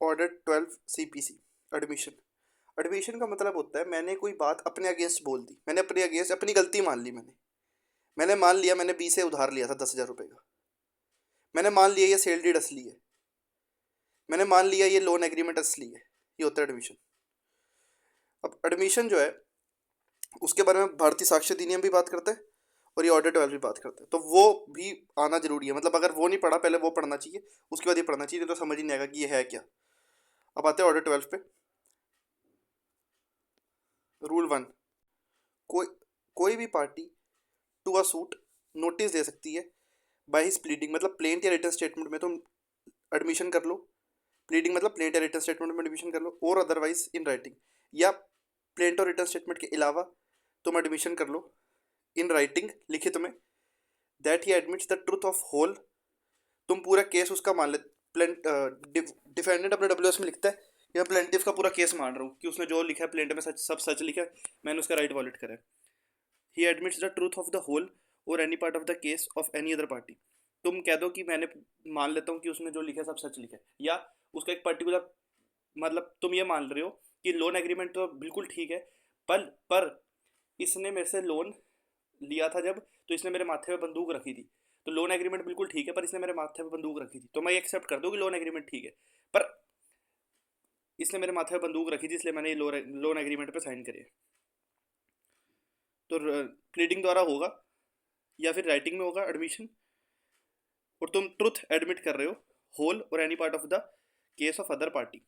Order 12 CPC admission. Admission का मतलब होता है मैंने कोई बात अपने अगेंस्ट बोल दी, मैंने अपने अगेंस्ट अपनी गलती मान ली। मैंने मान लिया मैंने बी से उधार लिया था 10,000 रुपये का। मैंने मान लिया ये सेल डीड असली है। मैंने मान लिया ये लोन एग्रीमेंट असली है। ये होता है एडमिशन। अब एडमिशन जो है उसके बारे में भारतीय साक्ष्य अधिनियम भी बात करता है और ये ऑर्डर 12 भी बात करता है, तो वो भी आना जरूरी है। मतलब अगर वो नहीं पढ़ा, पहले वो पढ़ना चाहिए, उसके बाद ये पढ़ना चाहिए, तो समझ ही नहीं आएगा कि ये है क्या। अब आते हैं ऑर्डर 12 पे। रूल 1, कोई कोई भी party to a suit notice दे सकती है बाय हिज प्लीडिंग, मतलब प्लेंट या रिटन स्टेटमेंट में तुम एडमिशन कर लो। प्लीडिंग मतलब प्लेंट या रिटन स्टेटमेंट में एडमिशन कर लो, और अदरवाइज इन राइटिंग, या प्लेंट और रिटन स्टेटमेंट के अलावा तुम एडमिशन कर लो इन राइटिंग, लिखित में, that he admits the truth of whole. तुम पूरा केस उसका मान ले। डिफेंडेंट अपने डब्ल्यूएस में लिखता है कि मैं प्लेंटिफ का पूरा केस मान रहा हूँ कि उसने जो लिखा है प्लेंट में सच, सब सच लिखा है, मैंने उसका राइट वॉलिड करा है। He admits the truth of the whole or any part of the case of any other party. तुम कह दो कि मैंने मान लेता हूँ कि उसने जो लिखा है सब सच लिखा है, या उसका एक पर्टिकुलर, मतलब तुम ये मान रहे हो कि लोन एग्रीमेंट तो बिल्कुल ठीक है, पर इसने मेरे से लोन लिया था जब, तो इसने मेरे माथे पे बंदूक रखी थी। तो लोन एग्रीमेंट बिल्कुल ठीक है, पर इसने मेरे माथे पे बंदूक रखी थी, तो मैं ये एक्सेप्ट कर दूँ कि लोन एग्रीमेंट ठीक है, पर इसने मेरे माथे पे बंदूक रखी थी, इसलिए मैंने ये लोन एग्रीमेंट पे साइन करे। तो प्लीडिंग द्वारा होगा या फिर राइटिंग में होगा एडमिशन, और तुम ट्रुथ एडमिट कर रहे हो, whole or any part of the case of other party.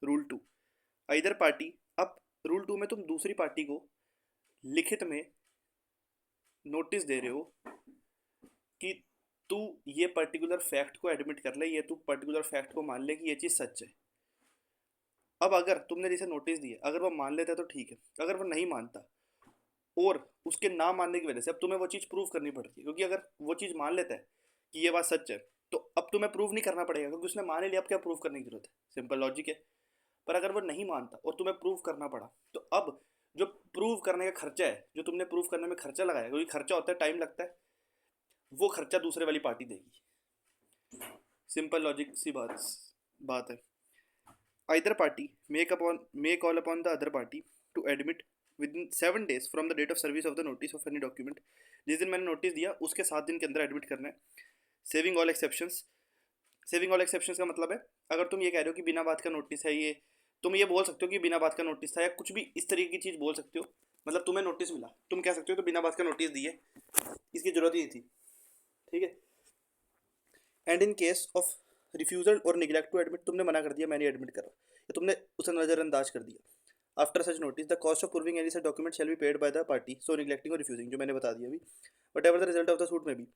Rule 2, other party. अब रूल 2 में तुम दूसरी पार्टी को लिखित में नोटिस दे रहे हो कि तू ये पर्टिकुलर फैक्ट को एडमिट कर ले, ये तू पर्टिकुलर फैक्ट को मान ले कि ये चीज़ सच है। अब अगर तुमने जिसे नोटिस दिया, अगर वो मान लेता है तो ठीक है, अगर वो नहीं मानता और उसके ना मानने की वजह से अब तुम्हें वो चीज़ प्रूव करनी पड़ती है, क्योंकि अगर वो चीज़ मान लेता है कि ये बात सच है, तो अब तुम्हें प्रूव नहीं करना पड़ेगा, क्योंकि उसने मान ही लिया, अब क्या प्रूव करने की जरूरत है, सिंपल लॉजिक है। पर अगर वो नहीं मानता और तुम्हें प्रूव करना पड़ा, तो अब जो प्रूव करने का खर्चा है, जो तुमने प्रूव करने में खर्चा लगाया, क्योंकि खर्चा होता है, टाइम लगता है, वो खर्चा दूसरे वाली पार्टी देगी। सिंपल लॉजिक सी बात है। Either party may call upon the other party to admit within 7 days from the date of service of the notice of any document। जिस दिन मैंने नोटिस दिया उसके 7 दिन के अंदर एडमिट करना है। Saving all exceptions. Saving all exceptions का मतलब है, अगर तुम ये कह रहे हो कि बिना बात का नोटिस है ये, तुम ये बोल सकते हो कि बिना बात का नोटिस था, या कुछ भी इस तरीके की चीज़ बोल सकते हो। मतलब तुम्हें नोटिस मिला, तुम कह सकते हो तो बिना बात का नोटिस दिए, इसकी जरूरत ही नहीं थी, ठीक है। And in case of refusal or neglect to admit, तुमने मना कर दिया, मैंने एडमिट करा, या तुमने उसे नज़रअंदाज कर दिया। After such notice the cost of proving any such document shall be paid by the party so neglecting or refusing, जो मैंने बता दिया अभी, what ever the result of the suit में भी।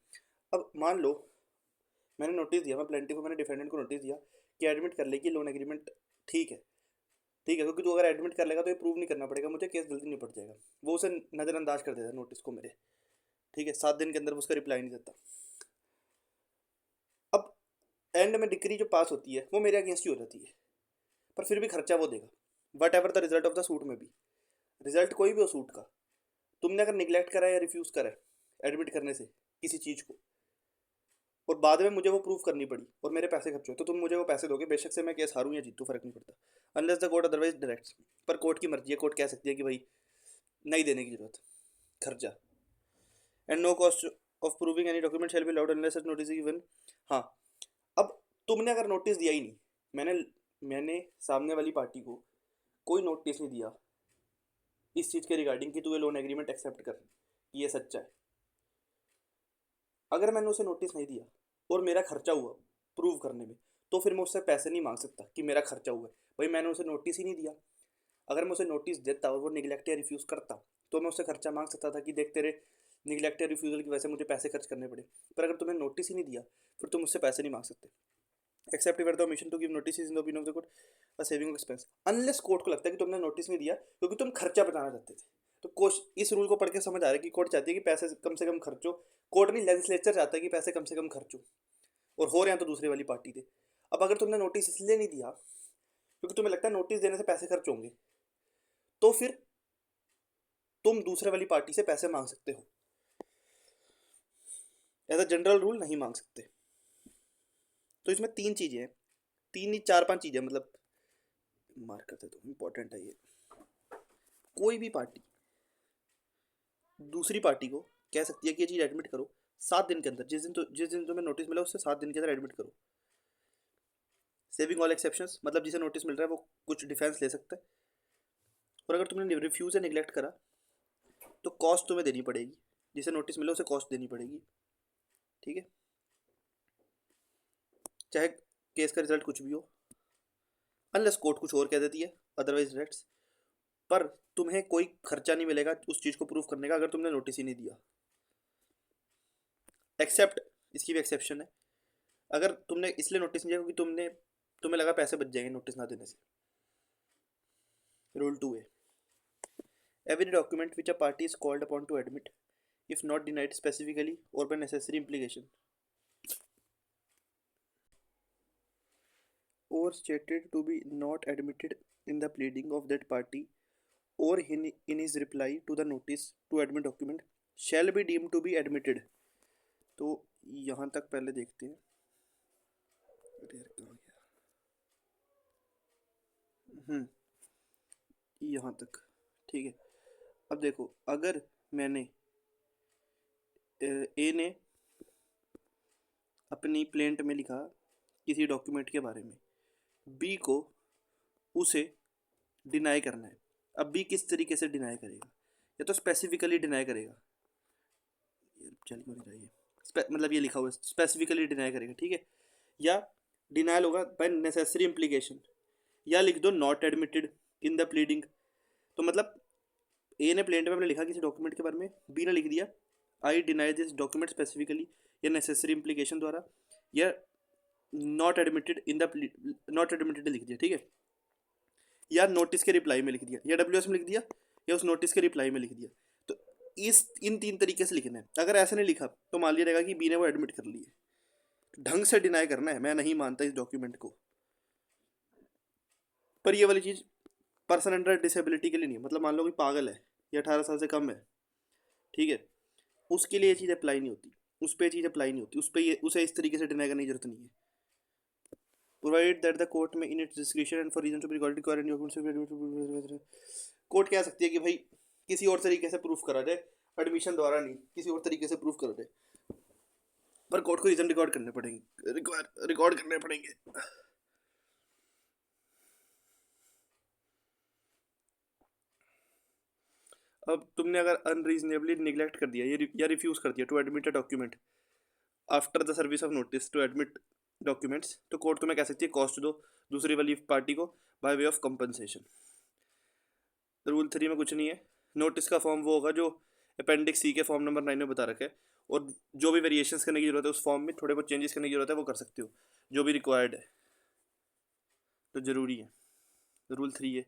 अब मान लो मैंने नोटिस दिया, मैं प्लेंटिफ को, मैंने डिफेंडेंट को नोटिस दिया कि एडमिट कर ले कि लोन एग्रीमेंट ठीक है, ठीक है, क्योंकि तू अगर एडमिट कर लेगा तो ये प्रूव नहीं करना पड़ेगा मुझे, केस जल्दी निपट जाएगा। वो उसे नज़रअंदाज कर देता है नोटिस को मेरे, ठीक है, 7 दिन के अंदर उसका रिप्लाई नहीं देता। अब एंड में डिक्री जो पास होती है वो मेरे अगेंस्ट ही हो जाती है, पर फिर भी खर्चा वो देगा, what ever the result of the suit में भी। रिजल्ट कोई भी हो सूट का, तुमने अगर निगलेक्ट करा या रिफ्यूज़ करा एडमिट करने से किसी चीज़ को, और बाद में मुझे वो प्रूव करनी पड़ी और मेरे पैसे खर्च हुए, तो तुम मुझे वो पैसे दोगे, बेशक से मैं केस हारूं या जीतूं, फर्क नहीं पड़ता, unless the court otherwise directs. पर कोर्ट की मर्जी है, कोर्ट कह सकती है कि भाई नहीं देने की जरूरत, खर्चा। And no cost of proving any document shall be allowed unless such notice given. हाँ, अब तुमने अगर नोटिस दिया ही नहीं, मैंने मैंने सामने वाली पार्टी को कोई नोटिस नहीं दिया इस चीज़ के रिगार्डिंग कि तू ये लोन एग्रीमेंट एक्सेप्ट कर, ये सच्चा है। अगर मैंने उसे नोटिस नहीं दिया और मेरा खर्चा हुआ प्रूव करने में, तो फिर मैं उससे पैसे नहीं मांग सकता कि मेरा खर्चा हुआ है, भाई मैंने उसे नोटिस ही नहीं दिया। अगर मैं उसे नोटिस देता और वो निगलेक्ट या रिफ्यूज़ करता, तो मैं उससे खर्चा मांग सकता था कि देख तेरे निगलेक्ट या रिफ्यूज़ल की वजह से मुझे पैसे खर्च करने पड़े। पर अगर तुम्हें नोटिस ही नहीं दिया, फिर तुम मुझसे पैसे नहीं मांग सकते, except if the omission to give notice is in the opinion of the court a saving expense. Unless court को लगता है कि तुमने नोटिस नहीं दिया क्योंकि तुम खर्चा बताना चाहते थे। तो कोर्ट इस रूल को पढ़ के समझ आ रहा है कि कोर्ट चाहती है कि पैसे कम से कम खर्चो। कोर्ट नहीं, लेजिस्लेचर चाहता है कि पैसे कम से कम खर्चो, और हो रहे हैं तो दूसरी वाली पार्टी थे। अब अगर तुमने नोटिस इसलिए नहीं दिया क्योंकि तुम्हें लगता है नोटिस देने से पैसे खर्च होंगे, तो फिर तुम दूसरे वाली पार्टी से पैसे मांग सकते हो, एज अ जनरल रूल नहीं मांग सकते। तो इसमें 3 चीज़ें हैं। 3 ही 4-5 चीज़ें मतलब मार्क करते तो इम्पोर्टेंट है ये। कोई भी पार्टी दूसरी पार्टी को कह सकती है कि ये चीज़ एडमिट करो 7 दिन के अंदर, जिस दिन तुम्हें नोटिस मिला उससे 7 दिन के अंदर एडमिट करो। सेविंग ऑल एक्सेप्शंस, मतलब जिसे नोटिस मिल रहा है वो कुछ डिफेंस ले सकता है, और अगर तुमने रिफ्यूज़ या निगलेक्ट करा तो कॉस्ट तुम्हें देनी पड़ेगी, जिसे नोटिस मिला उसे कॉस्ट देनी पड़ेगी। ठीक है, चाहे केस का रिजल्ट कुछ भी हो, अनलेस कोर्ट कुछ और कह देती है, अदरवाइज रेट्स। पर तुम्हें कोई खर्चा नहीं मिलेगा उस चीज़ को प्रूव करने का अगर तुमने नोटिस ही नहीं दिया। एक्सेप्ट, इसकी भी एक्सेप्शन है, अगर तुमने इसलिए नोटिस नहीं दिया क्योंकि तुम्हें लगा पैसे बच जाएंगे नोटिस ना देने से। रूल 2 है, every document which a party is called upon to admit, if not denied specifically or by necessary implication, or stated to be not admitted in the pleading of that party or in his reply to the notice to admit document, shall be deemed to be admitted। तो यहाँ तक पहले देखते हैं। यहाँ तक ठीक है। अब देखो, अगर मैंने ए ने अपनी प्लेंट में लिखा किसी डॉक्यूमेंट के बारे में, बी को उसे डिनाई करना है। अब बी किस तरीके से डिनाई करेगा, या तो स्पेसिफिकली डिनाई करेगा, चल क्यों नहीं रही, मतलब ये लिखा हुआ है स्पेसिफिकली डिनाई करेगा, ठीक है, या डिनाइल होगा बाय नेसेसरी इम्प्लीकेशन, या लिख दो not admitted in the pleading. तो मतलब ए ने प्लेंट में अपने लिखा किसी डॉक्यूमेंट के बारे में, बी ने लिख दिया I deny this document specifically या नेसेसरी इम्प्लीकेशन द्वारा, या not admitted in the not admitted लिख दिया, ठीक है, या नोटिस के रिप्लाई में लिख दिया, या डब्ल्यूएस में लिख दिया, या उस नोटिस के रिप्लाई में लिख दिया। तो इन 3 तरीके से लिखना है। अगर ऐसे नहीं लिखा तो मान लिया जाएगा कि बी ने वो एडमिट कर लिए। ढंग से डिनाई करना है, मैं नहीं मानता इस डॉक्यूमेंट को। पर ये वाली चीज़ पर्सन अंडर डिसेबिलिटी के लिए नहीं है, मतलब मान लो कोई पागल है या 18 साल से कम है, ठीक है, उसके लिए ये चीज़ अप्लाई नहीं होती, उस पर चीज़ अप्लाई नहीं होती, उसे इस तरीके से डिनाई करने की जरूरत नहीं है। प्रोवाइड दैट द कोर्ट में in its description and for reason to be recorded require documents, court कह सकती है कि भाई किसी और तरीके से प्रूफ करा जाए, एडमिशन द्वारा नहीं, किसी और तरीके से प्रूफ करा जाए, पर कोर्ट को रीजन रिकॉर्ड करने पड़ेंगे, रिकॉर्ड करने पड़ेंगे। अब तुमने अगर अनरीजनेबली निगलेक्ट कर दिया या रिफ्यूज़ कर दिया to admit a document after the service of notice to admit documents, तो कोर्ट तुम्हें कह सकती है कॉस्ट दो दूसरी वाली पार्टी को by way of compensation. Rule 3 में कुछ नहीं है, नोटिस का फॉर्म वो होगा जो अपेंडिक्स सी के फॉर्म नंबर 9 में बता रखा है, और जो भी वेरिएशंस करने की जरूरत है उस फॉर्म में थोड़े बहुत चेंजेस करने की जरूरत है वो कर सकते हो, जो भी रिक्वायर्ड है, तो ज़रूरी है। रूल 3 है,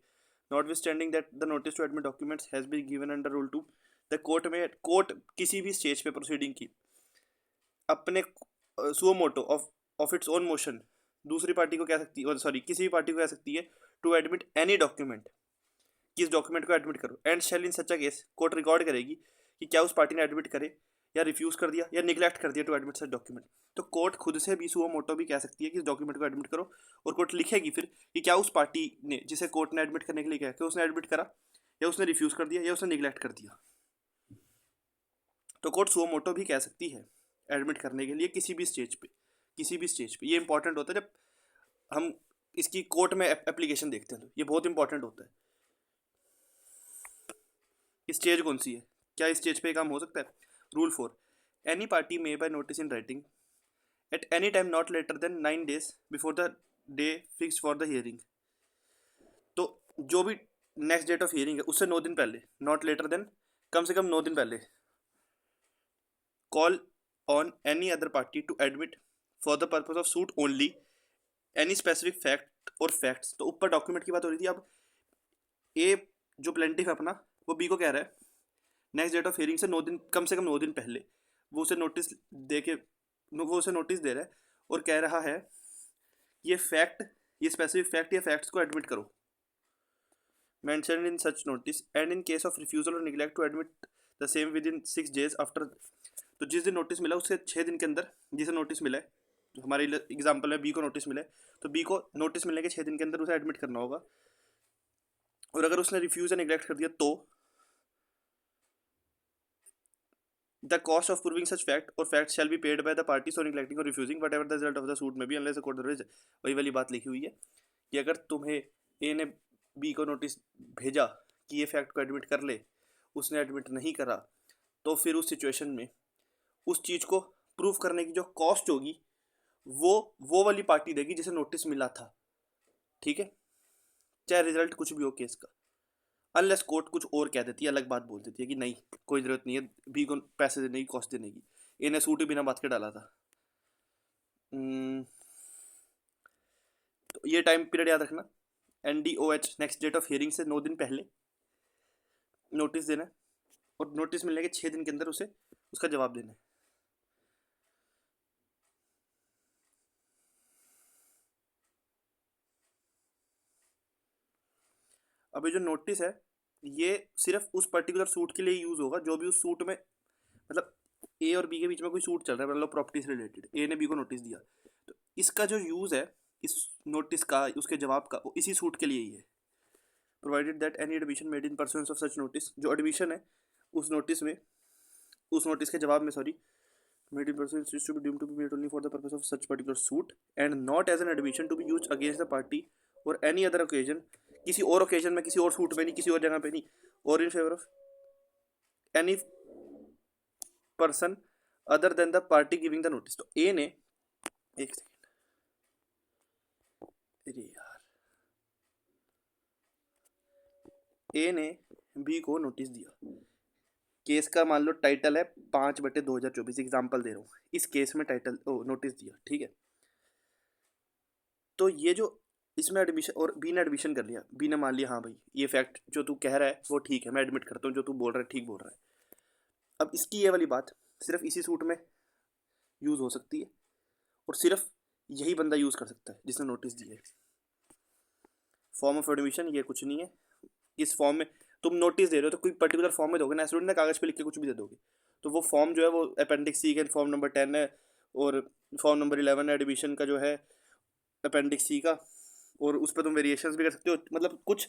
notwithstanding that the notice to admit documents has been given under rule 2, the court किसी भी स्टेज पे प्रोसीडिंग की अपने suo motu of its own motion दूसरी पार्टी को कह सकती है, सॉरी किसी भी पार्टी को कह सकती है टू एडमिट एनी डॉक्यूमेंट, किस डॉक्यूमेंट को एडमिट करो, and shall in such a case, court record करेगी कि क्या उस पार्टी ने एडमिट करे या रिफ्यूज़ कर दिया या निगलेक्ट कर दिया टू एडमिट सच डॉक्यूमेंट। तो कोर्ट खुद से भी सुओ मोटो भी कह सकती है कि इस डॉक्यूमेंट को एडमिट करो, और कोर्ट लिखेगी फिर कि क्या उस पार्टी ने जिसे कोर्ट ने एडमिट करने के लिए कहा कि उसने एडमिट करा, या उसने रिफ्यूज़ कर दिया, या उसने निगलेक्ट कर दिया। तो कोर्ट सुओ मोटो भी कह सकती है एडमिट करने के लिए किसी भी स्टेज पे। ये इंपॉर्टेंट होता है जब हम इसकी कोर्ट में एप्लीकेशन देखते हैं, तो ये बहुत इंपॉर्टेंट होता है। स्टेज कौन सी है, क्या इस स्टेज पे काम हो सकता है। Rule 4, any party may by notice in writing at any time not later than 9 days before the day fix for the hearing. तो जो भी नेक्स्ट डेट ऑफ हियरिंग है उससे 9 दिन पहले, नॉट लेटर देन कम से कम 9 दिन पहले, call on any other party to admit for the purpose of suit only any specific fact or facts. तो ऊपर डॉक्यूमेंट की बात हो रही थी, अब ए जो प्लेंटिफ है अपना वो बी को कह रहा है नेक्स्ट डेट ऑफ हियरिंग से 9 दिन, कम से कम 9 दिन पहले वो उसे नोटिस दे रहा है और कह रहा है ये स्पेसिफिक फैक्ट या फैक्ट्स को एडमिट करो, mention in such notice, and in case of refusal or neglect to admit the same within 6 days after. तो जिस दिन नोटिस मिला उससे 6 दिन के अंदर जिसे नोटिस मिला है हमारे एग्जाम्पल में बी को नोटिस मिले तो बी को नोटिस मिलने के 6 दिन के अंदर उसे एडमिट करना होगा, और अगर उसने रिफ्यूज या निगलेक्ट कर दिया तो the cost of proving such fact or fact shall be paid by the parties for neglecting or refusing whatever the result of the suit may be unless the court otherwise. वही वाली बात लिखी हुई है कि अगर तुम्हें ए ने बी को नोटिस भेजा कि ये फैक्ट को एडमिट कर ले, उसने एडमिट नहीं करा, तो फिर उस सिचुएशन में उस चीज़ को प्रूव करने की जो कॉस्ट होगी वो वाली पार्टी देगी जिसे नोटिस मिला था, ठीक है, चाहे रिजल्ट कुछ भी हो केस का। अनलेस कोर्ट कुछ और कह देती है, अलग बात बोल देती है कि नहीं कोई ज़रूरत नहीं है बी को पैसे देने की, कॉस्ट देने की, इन्हें सूट ही बिना बात के डाला था। तो ये टाइम पीरियड याद रखना, NDOH next date of hearing से 9 दिन पहले नोटिस देना है, और नोटिस मिलने के 6 दिन के अंदर उसे उसका जवाब देना है। अब ये जो नोटिस है ये सिर्फ उस पर्टिकुलर सूट के लिए यूज़ होगा जो भी उस सूट में, मतलब ए और बी के बीच में कोई सूट चल रहा है, मतलब प्रॉपर्टी से रिलेटेड, ए ने बी को नोटिस दिया, तो इसका जो यूज़ है इस नोटिस का, उसके जवाब का, वो इसी सूट के लिए ही है। Provided that any admission made in pursuance of such notice, जो एडमिशन है उस नोटिस में, उस नोटिस के जवाब में, sorry, made in pursuance is to be deemed to be made only for the purpose of such particular suit and not as an admission to be used against the party or any other occasion, किसी और occasion में, किसी और suit में नहीं, किसी और जगह पे नहीं, और in favour of any person other than the party giving the notice. तो ए ने, एक सेकेंड, अरे यार, ए ने बी को नोटिस दिया, केस का मान लो टाइटल है 5/2024, एग्जाम्पल दे रहा हूँ, इस केस में टाइटल नोटिस दिया, ठीक है। तो ये जो इसमें एडमिशन, और बी ने एडमिशन कर लिया, बी ने मान लिया हाँ भाई ये फैक्ट जो तू कह रहा है वो ठीक है, मैं एडमिट करता हूँ, जो तू बोल रहा है ठीक बोल रहा है। अब इसकी ये वाली बात सिर्फ इसी सूट में यूज़ हो सकती है, और सिर्फ यही बंदा यूज़ कर सकता है जिसने नोटिस दिया है। फॉर्म ऑफ एडमिशन ये कुछ नहीं है, इस फॉर्म में तुम नोटिस दे रहे हो तो कोई पर्टिकुलर फॉर्म में दोगे ना, स्टूडेंट ने कागज़ पे लिख के कुछ भी दे दोगे, तो वो फॉर्म जो है वो अपेंडिक्स सी का फॉर्म नंबर 10 है, और फॉर्म नंबर 11 एडमिशन का जो है अपेंडिक्स सी का, और उस पर तुम वेरिएशंस भी कर सकते हो, मतलब कुछ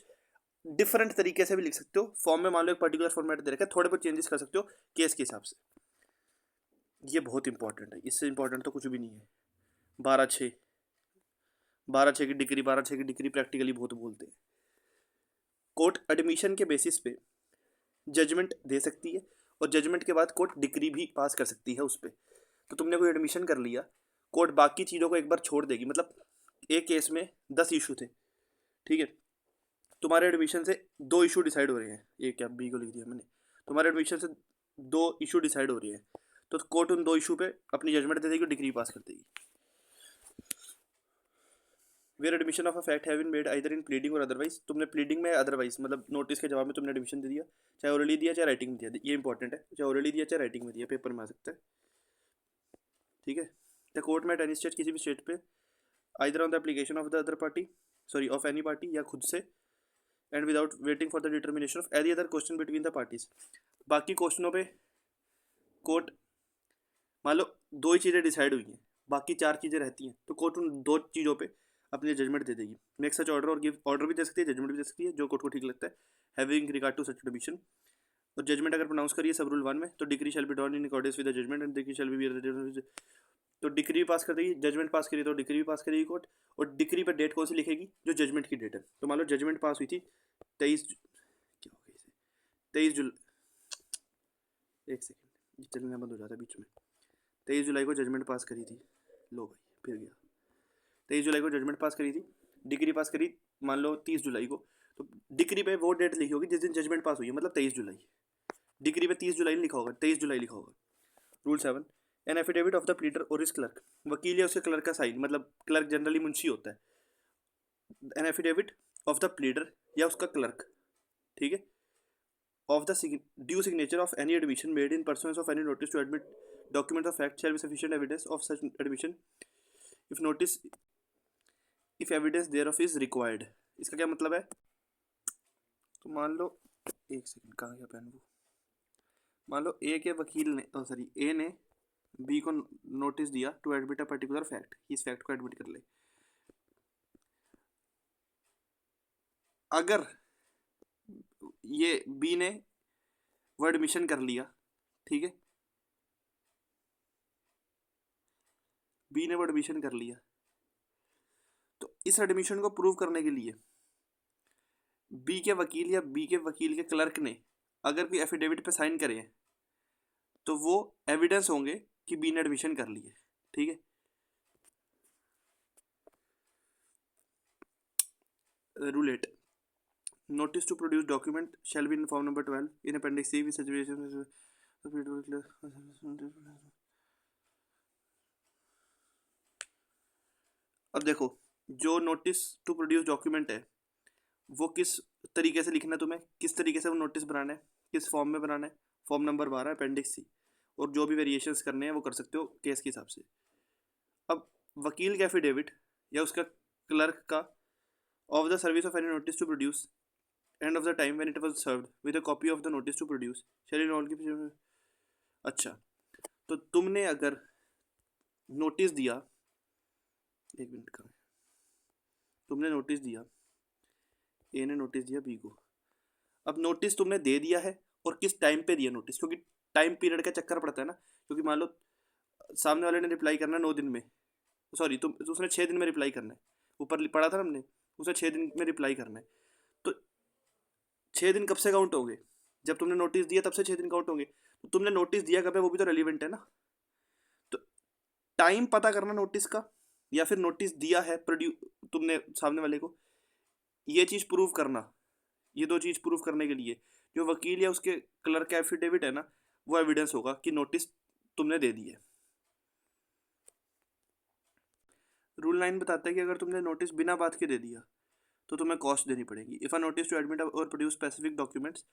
डिफरेंट तरीके से भी लिख सकते हो। फॉर्म में मान लो एक पर्टिकुलर फॉर्मेट दे रखा है, थोड़े बहुत चेंजेस कर सकते हो केस के हिसाब से। ये बहुत इंपॉर्टेंट है, इससे इंपॉर्टेंट तो कुछ भी नहीं है। 12/6, 12/6 की डिग्री, 12/6 की डिग्री प्रैक्टिकली बहुत बोलते हैं। कोर्ट एडमिशन के बेसिस पे जजमेंट दे सकती है, और जजमेंट के बाद कोर्ट डिग्री भी पास कर सकती है उस पर। तो तुमने कोई एडमिशन कर लिया, कोर्ट बाकी चीज़ों को एक बार छोड़ देगी, मतलब एक केस में 10 इशू थे, ठीक है, तुम्हारे एडमिशन से 2 इशू डिसाइड हो रहे हैं, ये क्या बी को लिख दिया मैंने, तुम्हारे एडमिशन से 2 इशू डिसाइड हो रही है, तो कोर्ट उन 2 इशू पे अपनी जजमेंट दे देगी, डिग्री पास कर देगी। Where admission of a fact have been made either in pleading or otherwise, तुमने प्लीडिंग में अदरवाइज, मतलब नोटिस के जवाब में तुमने एडमिशन दे दिया, चाहे ओरली दिया चाहे राइटिंग में दिया, ये इंपॉर्टेंट है, चाहे ओरली दिया चाहे राइटिंग में दिया, पेपर में आ सकता है, ठीक है। द कोर्ट में एनी स्टेट, किसी भी स्टेट पे, either on the application of the other party, sorry of any party, या खुद से, and without waiting for the determination of any other question between the parties. बाकी क्वेश्चनों पे कोर्ट, मान लो 2 ही चीज़ें डिसाइड हुई हैं, बाकी 4 चीज़ें रहती हैं, तो कोर्ट उन 2 चीज़ों पे अपनी जजमेंट दे देगी। मेक सच ऑर्डर, और गिव ऑर्डर भी दे सकती है, जजमेंट भी दे सकती है, जो कोर्ट को ठीक लगता है, having regard to such admission. और जजमेंट अगर प्रोनाउंस करिए सब रूल 1 में, तो decree shall be drawn in accordance with the judgment and decree shall be, तो डिग्री भी पास कर देगी, जजमेंट पास करी तो डिग्री भी पास करेगी कोर्ट, और डिग्री पर डेट कौन सी लिखेगी, जो जजमेंट की डेट है। तो मान लो जजमेंट पास हुई थी 23, क्या हो गया इसे, 23 जुलाई, एक सेकेंड ये चलना बंद हो जाता है बीच में, 23 जुलाई को जजमेंट पास करी थी, लो भाई फिर गया, 23 जुलाई को जजमेंट पास करी थी, डिग्री पास करी मान लो 30 जुलाई को, तो डिग्री पे वो डेट लिखी होगी जिस दिन जजमेंट पास हुई है, मतलब 23 जुलाई, डिग्री पे 30 जुलाई लिखा होगा, 23 जुलाई लिखा होगा। Rule 7, N affidavit of the pleader और इस क्लर्क, वकील या उसके क्लर्क का साइन, मतलब क्लर्क जनरली मुंशी होता है, an affidavit of the pleader या उसका क्लर्क, ठीक है, of the due signature of any admission made in pursuance of any notice to admit document of fact shall be sufficient evidence of such admission if notice, if evidence thereof is required. इसका क्या मतलब है, तो मान लो, एक second कहाँ गया pen वो, मान लो ए के वकील ने, सॉरी ए ने बी को नोटिस दिया to admit a particular fact, इस फैक्ट को एडमिट कर ले। अगर ये बी ने वो एडमिशन कर लिया, ठीक है, बी ने वो एडमिशन कर लिया, तो इस एडमिशन को प्रूव करने के लिए बी के वकील या बी के वकील के क्लर्क ने अगर कोई एफिडेविट पे साइन करे हैं तो वो एविडेंस होंगे कि बी ने एडमिशन कर ली है, ठीक है। Rule 8, notice to produce document shall be in form number 12 in appendix C with situation. अब देखो, जो नोटिस टू प्रोड्यूस डॉक्यूमेंट है वो किस तरीके से लिखना है, तुम्हें किस तरीके से वो नोटिस बनाना है, किस फॉर्म में बनाना है, फॉर्म नंबर 12 अपेंडिक्स सी, और जो भी वेरिएशंस करने हैं वो कर सकते हो केस के हिसाब से। अब वकील का एफिडेविट या उसका क्लर्क का of the service of any notice to produce and of the time when it was served with a copy of the notice to produce shall in all की। अच्छा, तो तुमने अगर नोटिस दिया, एक मिनट का, तुमने नोटिस दिया, ए ने नोटिस दिया बी को। अब नोटिस तुमने दे दिया है और किस टाइम पे दिया नोटिस, क्योंकि टाइम पीरियड का चक्कर पड़ता है ना, क्योंकि मान लो सामने वाले ने रिप्लाई करना है 9 दिन में, सॉरी तुम उसने 6 दिन में रिप्लाई करना है, ऊपर पढ़ा था ना हमने, उसे 6 दिन में रिप्लाई करना है, तो 6 दिन कब से काउंट होंगे, जब तुमने नोटिस दिया तब से 6 दिन काउंट होंगे। तो तुमने नोटिस दिया कब है वो भी तो रेलिवेंट है ना। तो टाइम पता करना नोटिस का, या फिर नोटिस दिया है तुमने सामने वाले को, ये चीज़ प्रूव करना, ये दो चीज़ प्रूव करने के लिए जो वकील या उसके क्लर्क का एफिडेविट है ना, वो एविडेंस होगा कि नोटिस तुमने दे दी है। रूल 9 बताता है कि अगर तुमने नोटिस बिना बात के दे दिया तो तुम्हें कॉस्ट देनी पड़ेगी। If a notice to admit or produce specific documents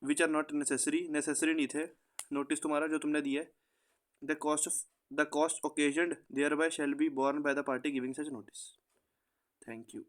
which are not necessary नहीं थे, नोटिस तुम्हारा जो तुमने दिया है, the cost occasioned thereby shall be borne by the party giving such notice. Thank you.